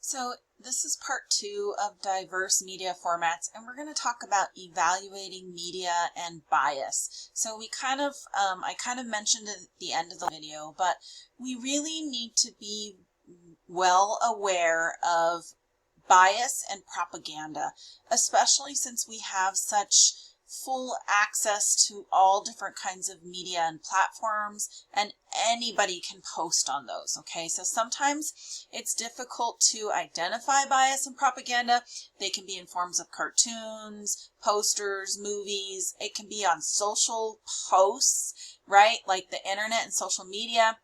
So this is part 2 of diverse media formats, and we're going to talk about evaluating media and bias. So I kind of mentioned it at the end of the video, but we really need to be well aware of bias and propaganda, especially since we have such full access to all different kinds of media and platforms, and anybody can post on those. Okay, so sometimes it's difficult to identify bias and propaganda. They can be in forms of cartoons, posters, movies. It can be on social posts, right? Like the internet and social media.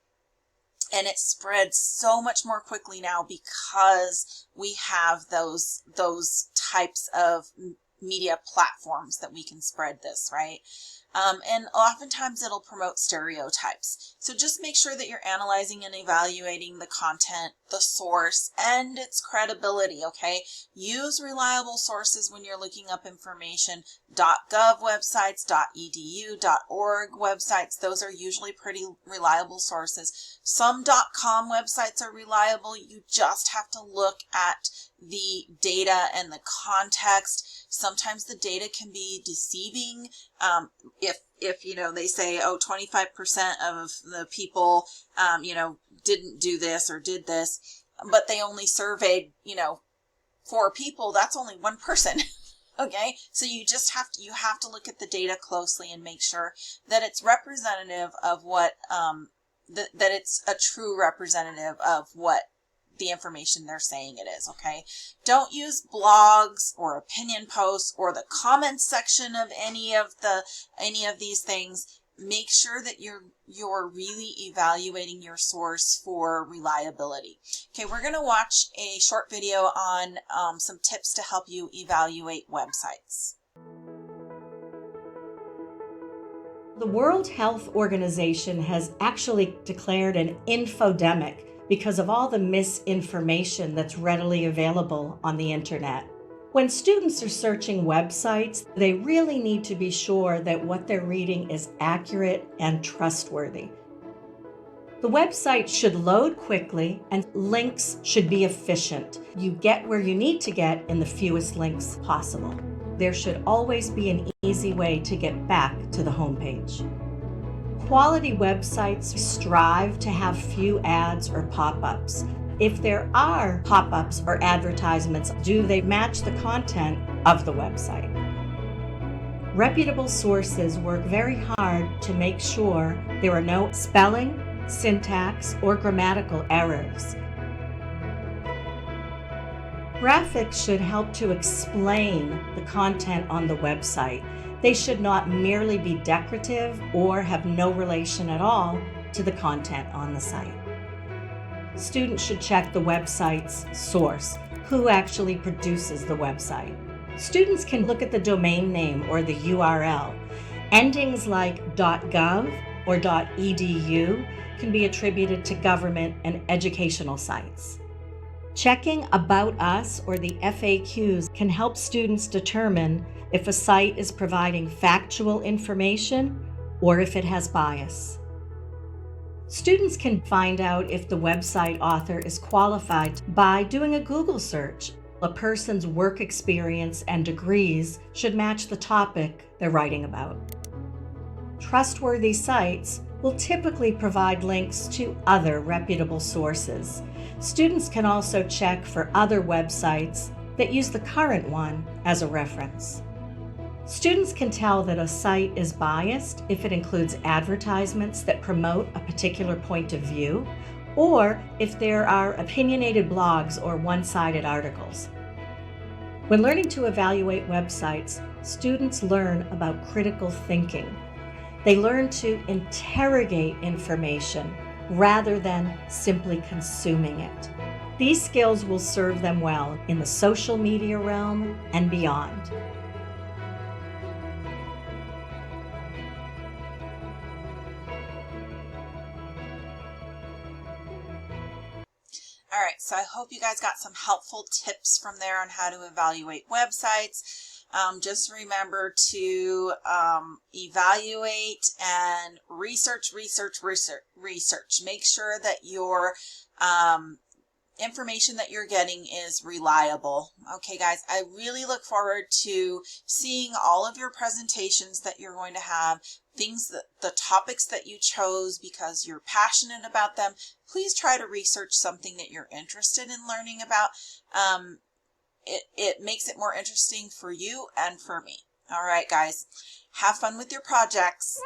And it spreads so much more quickly now because we have those types of media platforms that we can spread this, right? And oftentimes it'll promote stereotypes. So just make sure that you're analyzing and evaluating the content, the source, and its credibility, okay? Use reliable sources when you're looking up information. .gov websites, .edu, .org websites, those are usually pretty reliable sources. Some .com websites are reliable. You just have to look at the data and the context. Sometimes the data can be deceiving. If you know, they say, oh, 25% of the people, didn't do this or did this, but they only surveyed, 4 people, that's only one person. Okay, so you have to look at the data closely and make sure that it's representative of what, that it's a true representative of what the information they're saying it is. Okay, don't use blogs or opinion posts or the comments section of any of these things. Make sure that you're really evaluating your source for reliability. Okay, we're going to watch a short video on some tips to help you evaluate websites. The World Health Organization has actually declared an infodemic because of all the misinformation that's readily available on the internet. When students are searching websites, they really need to be sure that what they're reading is accurate and trustworthy. The website should load quickly and links should be efficient. You get where you need to get in the fewest links possible. There should always be an easy way to get back to the homepage. Quality websites strive to have few ads or pop-ups. If there are pop-ups or advertisements, do they match the content of the website? Reputable sources work very hard to make sure there are no spelling, syntax, or grammatical errors. Graphics should help to explain the content on the website. They should not merely be decorative or have no relation at all to the content on the site. Students should check the website's source, who actually produces the website. Students can look at the domain name or the URL. Endings like .gov or .edu can be attributed to government and educational sites. Checking About Us or the FAQs can help students determine if a site is providing factual information or if it has bias. Students can find out if the website author is qualified by doing a Google search. A person's work experience and degrees should match the topic they're writing about. Trustworthy sites will typically provide links to other reputable sources. Students can also check for other websites that use the current one as a reference. Students can tell that a site is biased if it includes advertisements that promote a particular point of view, or if there are opinionated blogs or one-sided articles. When learning to evaluate websites, students learn about critical thinking. They learn to interrogate information rather than simply consuming it. These skills will serve them well in the social media realm and beyond. All right, so I hope you guys got some helpful tips from there on how to evaluate websites. Just remember to evaluate and research. Make sure that you're information that you're getting is reliable. Okay, guys, I really look forward to seeing all of your presentations that you're going to have, the topics that you chose because you're passionate about them. Please try to research something that you're interested in learning about. It makes it more interesting for you and for me. All right, guys, have fun with your projects.